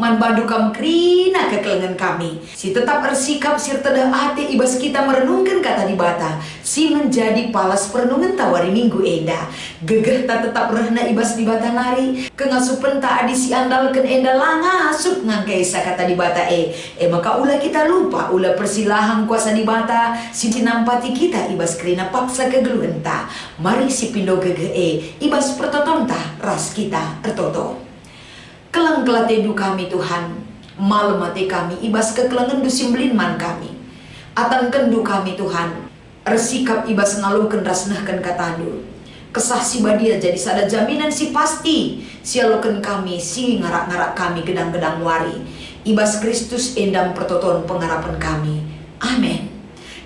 man bandu kam krina kekelengan kami. Si tetap bersikap sir tedah hati ibas kita merenungkan kata di bata. Si menjadi palas perenungan tawari minggu enda. Gegeh tak tetap rehna ibas di bata nari. Kengasupen tak adi si andalkan enda langasup ngangkaisa kata di bata maka ulah kita lupa ulah persilahang kuasa di bata. Si dinampati kita ibas krina paksa kegeluhenta. Mari si pindo gegeh ibas pertotonta ras kita ertoto. Kelang kelatedu kami Tuhan, malam mati kami, ibas kekelangan dusimblin man kami. Atan kendu kami Tuhan, ersikap ibas ngaluhken rasnahkan katandu. Kesah si badia jadi sada jaminan si pasti, sialoken kami, si ngarak-ngarak kami gedang-gedang wari. Ibas Kristus endam pertoton pengharapan kami. Amin.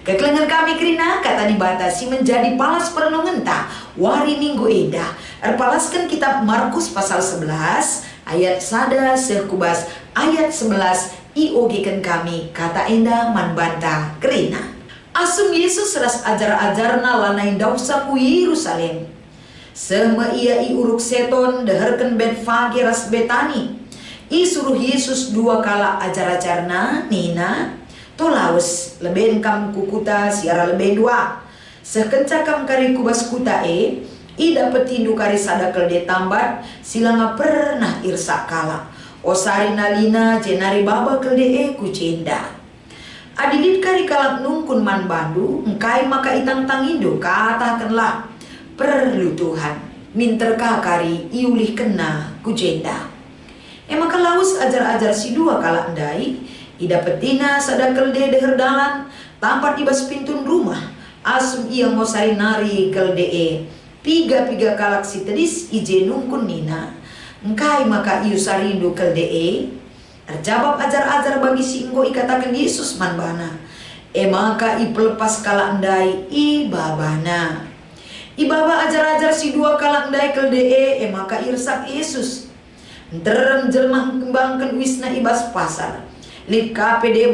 Kekelangan kami krina kata dibatasi menjadi palas perenungan ta wari minggu eda. Erpalaskan kitab Markus pasal 11 ayat sada sekubas ayat 11 iogekan kami kata enda manbanta krina. Asum Yesus ras ajar-ajarna lanai dausa ku Yerusalem. Sema ia uruk seton deherken Betfage ras Betani. I suruh Yesus dua kala ajar-ajarna nina tolaus leben kam kukuta siara leben dua. Sekencakam kari kubas kuta I dapet tindu kari sadakel de tambat silanga pernah irsa kala. Osari nalina jenari baba kel de kucenda. Adilit kari kalak nungkun man bandu engkai maka itang tangindo katakanlah perlu Tuhan minterka kari iulih kena kucenda. Maka laus ajar-ajar si dua kala endai ida petina sadakel de deherdalan tampat ibas pintun rumah asum ia ngosari nari kel de piga kalak si tedis ije nungkun nina engkai maka iu sarindu kel de terjawab ajar-ajar bagi si enggo ikatakan Yesus manbana maka i pelepas kala endai i babana i baba ajar-ajar si dua kala endai kel de maka irsak Yesus nterem jelma kembangkan wisna ibas pasar lip KPD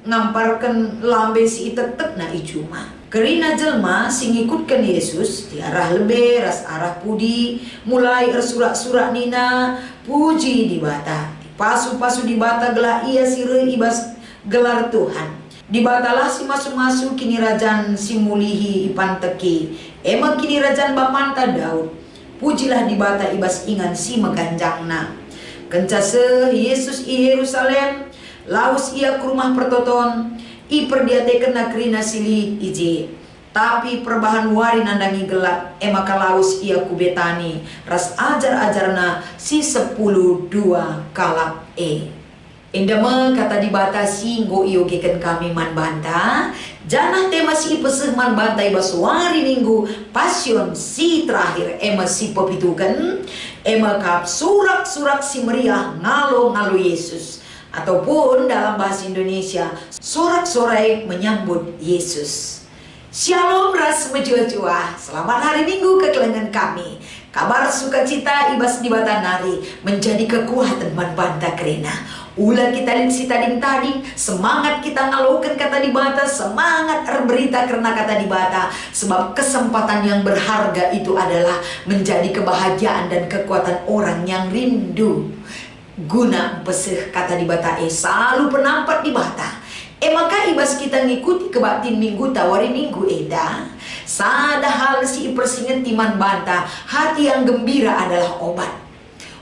ngamparkan lambe si itetep na icuma kerina jelma sing ikutkan Yesus di arah lebe ras arah pudi mulai ersurak-surak nina puji di bata pasu-pasu di bata gelah ia sire ibas gelar Tuhan di batalah si masu-masu kini rajan si mulihi ipan teki emang kini rajan bapanta Daud pujilah di bata ibas ingan si meganjangna kencase Yesus i Yerusalem laus ia ke rumah pertoton i perdiate kena krina sili ije tapi perbahan wari nandangi gelap maka laus ia ku Betani ras ajar-ajarna si 10 dua kalap endama kata dibatasi nggo iogekan kami man banta janah tema si peseh man banta ibas wari minggu pasion si terakhir si pepitukan kap surak-surak si meriah ngalo Yesus ataupun dalam bahasa Indonesia sorak-sorai menyambut Yesus. Shalom ras mejua-jua. Selamat hari Minggu kekelengan kami. Kabar sukacita ibas di bata nari menjadi kekuatan man banta krena. Ulah kita lihat si tading-tading semangat kita ngalokan kata di bata, semangat berita karena kata di bata, sebab kesempatan yang berharga itu adalah menjadi kebahagiaan dan kekuatan orang yang rindu. Guna peseh kata di bata selalu penampat di bata maka ibas kita ngikuti kebatin minggu tawari minggu eda sada hal si persinget timan banta hati yang gembira adalah obat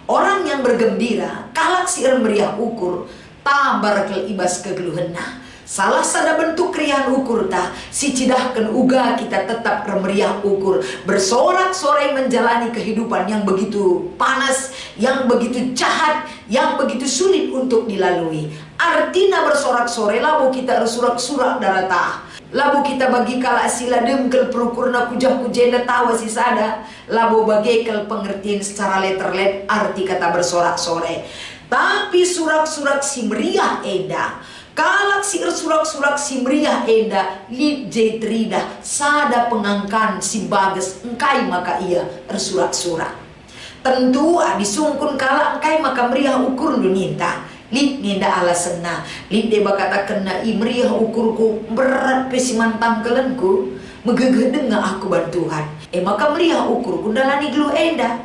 orang yang bergembira kalak si meriah ukur tabar kel ibas kegeluhenna salah sada bentuk krian ukur ta si cidahkan uga kita tetap remeriah ukur bersorak-sorai menjalani kehidupan yang begitu panas yang begitu jahat yang begitu sulit untuk dilalui artinya bersorak-sorai labu kita bersurak-surak darata labu kita bagi kala sila demkel perukurna kujah kujenda tawa si sada labu bagi kel pengertian secara letterlet arti kata bersorak-sorai tapi surak-surak si meriah eda kalak si surak-surak si meriah enda lip jetrida sada pengangkan si bagas engkai maka ia ersurak-surak tentu disungkun kalak engkai maka meriah ukur duninta lip ninda alasena lip deba kata kena i meriah ukurku berat pesiman tangkelenku megegeh denga aku bantuhan maka meriah ukurku dalani gelu enda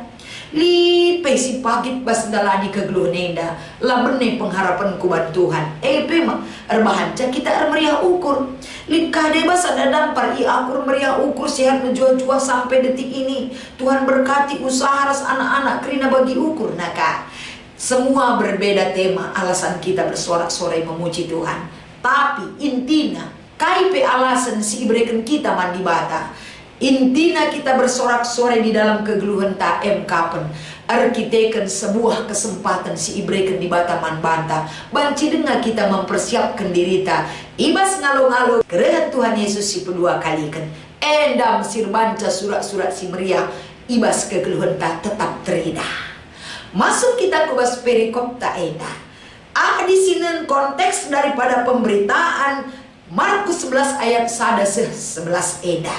Lipe si pagit bas dalani keglunenda labene pengharapan kuban Tuhan. Pema erbahanca kita meriah ukur. Lip kade bas ada dampar i akur meriah ukur sehat menjual-jual sampai detik ini. Tuhan berkati usaha ras anak-anak kerina bagi ukur naka. Semua berbeda tema alasan kita bersorak-sorai memuji Tuhan. Tapi intinya kaipe alasan si ibreken kita mandi bata. Intinya kita bersorak-sorai di dalam kegeluhan taem kapen. Arkiteken sebuah kesempatan si ibreken di bataman banta. Banci dengar kita mempersiapkan diri ta. Ibas ngalo-ngalo kerehan Tuhan Yesus si kedua kali kan. Endam sir banca surat-surat si meriah. Ibas kegeluhan ta tetap teridah. Masuk kita ke bas perikop ta enda. Di sini konteks daripada pemberitaan Markus 11 ayat 11 enda.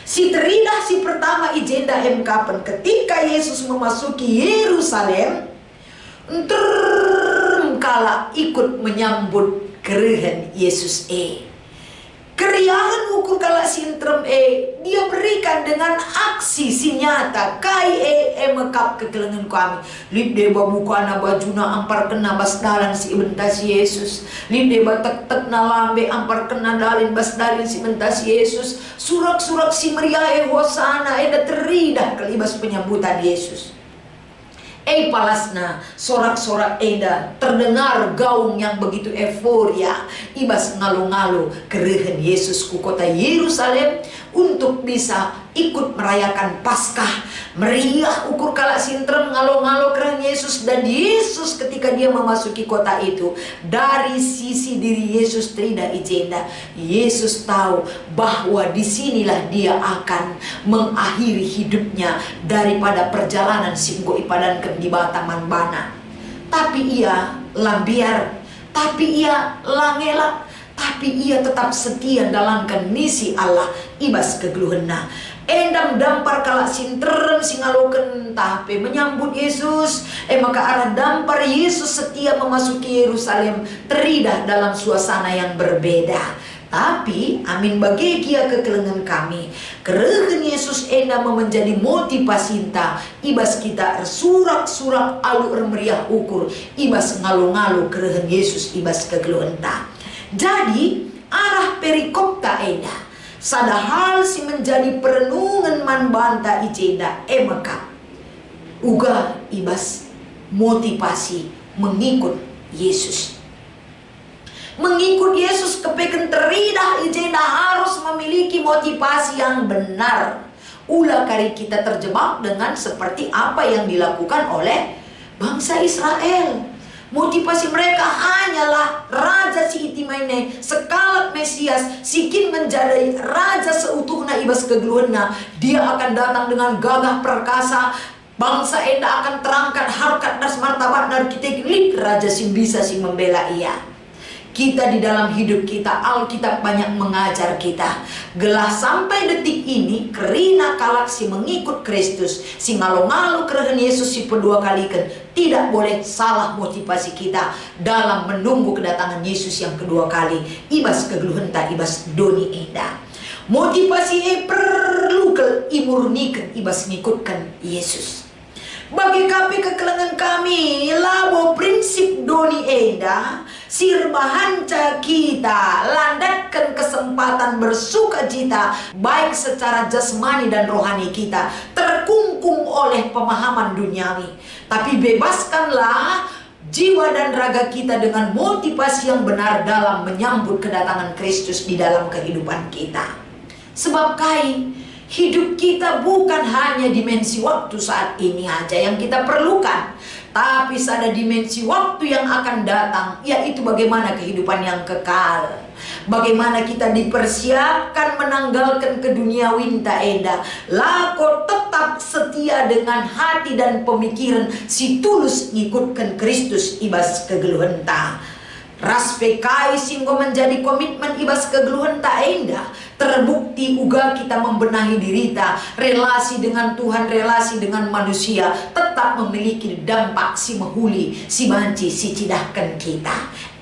Si teridah si pertama ijenda kapan ketika Yesus memasuki Yerusalem, kala ikut menyambut kerehan Yesus keriahan ukur kala sintrem dia berikan dengan aksi si nyata kai mekap kekelengan kami lip deba bukana bajuna ampar kena bas dalan si bentas Yesus lip deba tek na lambe ampar kena dalin bas dalin si bentas Yesus surak-surak si meriah hosana eda teridah kelibas penyambutan Yesus. Palasna sorak-sorak eda terdengar gaung yang begitu euforia ibas ngalo-ngalo kerehan Yesus ku kota Yerusalem untuk bisa ikut merayakan Paskah meriah ukur kala sintrem ngalo-ngalo kerehan Yesus. Dan Yesus ketika dia memasuki kota itu dari sisi diri Yesus tidak ijenda Yesus tahu bahwa disinilah dia akan mengakhiri hidupnya daripada perjalanan singgo ipadankan di bataman bana. Tapi ia lambiar, tapi ia langela, tapi ia tetap setia dalamkan misi Allah ibas kegeluhena. Endam dampar kala sinterem singaloken tapi menyambut Yesus. Maka arah dampar Yesus setia memasuki Yerusalem teridah dalam suasana yang berbeda. Tapi amin bagi kia kekelengan kami kerehan Yesus enda menjadi motivasi ta ibas kita surak-surak alu meriah ukur ibas ngalo-ngalo kerehan Yesus ibas kekeluhan ta. Jadi arah perikop ta enda sadahal si menjadi perenungan man banta ijenda maka uga ibas motivasi mengikut Yesus. Mengikut Yesus kepeken teridah ijenda harus memiliki motivasi yang benar. Ulah kali kita terjebak dengan seperti apa yang dilakukan oleh bangsa Israel. Motivasi mereka hanyalah raja si itimaine sekalat Mesias sikin menjadi raja seutuhna ibas kegeluhna. Dia akan datang dengan gagah perkasa. Bangsa enda akan terangkat harkat dan martabat dan kita raja si bisa si membela ia. Kita di dalam hidup kita Alkitab banyak mengajar kita gelah sampai detik ini kerina kalak si mengikut Kristus si ngalo-ngalo kerehan Yesus si kedua kali kan tidak boleh salah motivasi kita dalam menunggu kedatangan Yesus yang kedua kali ibas kegeluhan tak ibas doni enda. Motivasi perlu ke imurnikan ibas ngikutkan Yesus. Bagi kami kekelengan kami labo prinsip doni enda sirbahanca kita landatkan kesempatan bersuka cita baik secara jasmani dan rohani kita terkungkung oleh pemahaman duniawi, tapi bebaskanlah jiwa dan raga kita dengan motivasi yang benar dalam menyambut kedatangan Kristus di dalam kehidupan kita. Sebab hidup kita bukan hanya dimensi waktu saat ini aja yang kita perlukan, tapi ada dimensi waktu yang akan datang, yaitu bagaimana kehidupan yang kekal. Bagaimana kita dipersiapkan menanggalkan keduniawian ta enda. Lako tetap setia dengan hati dan pemikiran si tulus ngikutkan Kristus ibas kegeluhan ta. Ras PKI singgo menjadi komitmen ibas kegeluhan ta enda. Terbukti uga kita membenahi dirita, relasi dengan Tuhan, relasi dengan manusia tetap memiliki dampak si mehuli, si banci, si cidahkan kita.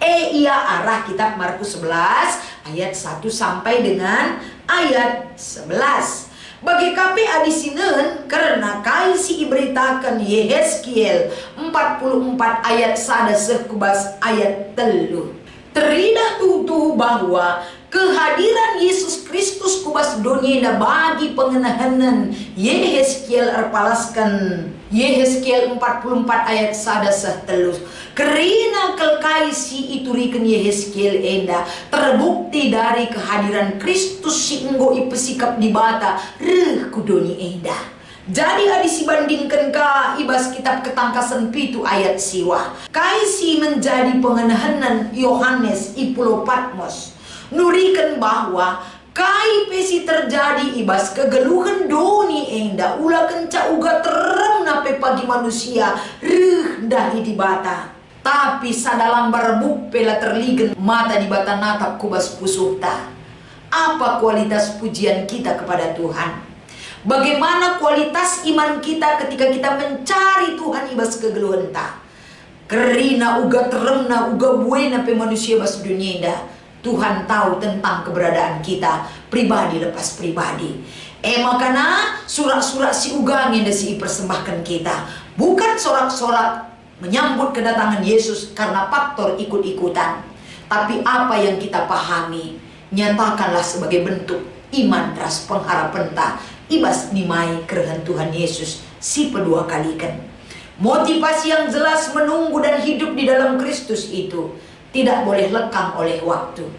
Ia arah kitab Markus 11 ayat 1 sampai dengan ayat 11. Bagi kape adisinen karena kai si iberitakan Yehezkiel 44 ayat 1 kubas ayat 3. Teridah tutuh bahwa kehadiran Yesus Kristus kubas dunia bagi pengenahanan Yehezkiel erpalaskan Yehezkiel 44 ayat 1 Kerina kelkai si iturikan Yehezkiel enda terbukti dari kehadiran Kristus si enggo ipesikap di bata reh kudoni enda. Jadi adisi bandingkan ka ibas kitab ketangkasan pitu ayat siwa. Kaisi menjadi pengenahanan Yohanes i Pulau Patmos. Nurikan bahwa kai pesi terjadi ibas kegeluhan doni enda ulah kenca uga terang nape pagi manusia reh dahi di bata. Tapi sadalam berbuk pela terligen mata di bata natap kubas pusuhta. Apa kualitas pujian kita kepada Tuhan? Bagaimana kualitas iman kita ketika kita mencari Tuhan ibas kegeluhan ta? Kerina uga teremna uga buena pe manusia bas dunia dah. Tuhan tahu tentang keberadaan kita pribadi lepas pribadi. Makana surat-surat si ugang yang si persembahkan kita bukan sorak-sorak menyambut kedatangan Yesus karena faktor ikut-ikutan, tapi apa yang kita pahami nyatakanlah sebagai bentuk iman teras pengharapan ta ibas nimai kerehan Tuhan Yesus si kedua kalikan. Motivasi yang jelas menunggu dan hidup di dalam Kristus itu tidak boleh lekang oleh waktu,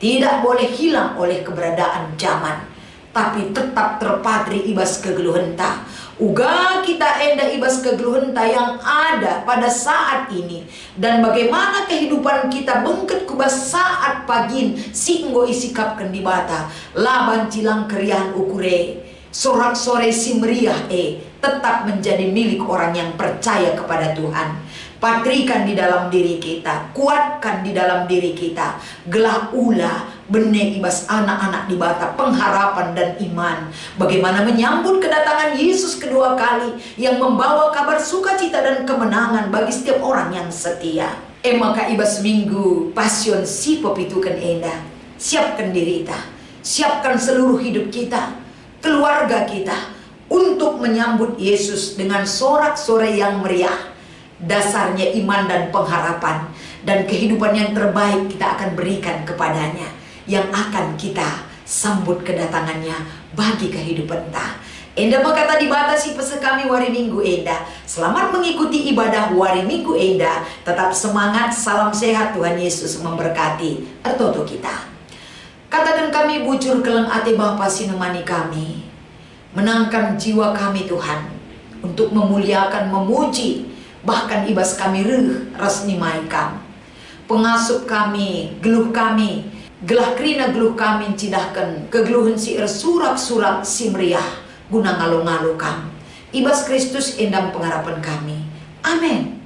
tidak boleh hilang oleh keberadaan zaman, tapi tetap terpatri ibas kegeluhan ta. Uga kita enda ibas kegeluhan ta yang ada pada saat ini, dan bagaimana kehidupan kita bengket kubas saat pagin si enggo isikapkan di bata laban cilang keriahan ukure sorak sore si meriah tetap menjadi milik orang yang percaya kepada Tuhan. Patrikan di dalam diri kita, kuatkan di dalam diri kita, gelah ula bene ibas anak-anak di bata pengharapan dan iman. Bagaimana menyambut kedatangan Yesus kedua kali yang membawa kabar sukacita dan kemenangan bagi setiap orang yang setia. Maka ibas minggu pasion si pepitukan enda. Siapkan diri kita, siapkan seluruh hidup kita, keluarga kita untuk menyambut Yesus dengan sorak-sorai yang meriah. Dasarnya iman dan pengharapan, dan kehidupan yang terbaik kita akan berikan kepadanya, yang akan kita sambut kedatangannya bagi kehidupan ta. Enda maka tadi batasi pese kami wari minggu enda. Selamat mengikuti ibadah wari minggu enda. Tetap semangat, salam sehat, Tuhan Yesus memberkati ertoto kita. Katakan kami bujur keleng ate Bapa sinemani kami, menangkan jiwa kami Tuhan untuk memuliakan, memuji, bahkan ibas kami resni maikam. Pengasup kami, geluh kami, gelah krina geluh kami cidahkan kegeluhan si surak-surak si meriah guna ngalo-ngalo kam. Ibas Kristus endam pengharapan kami. Amin.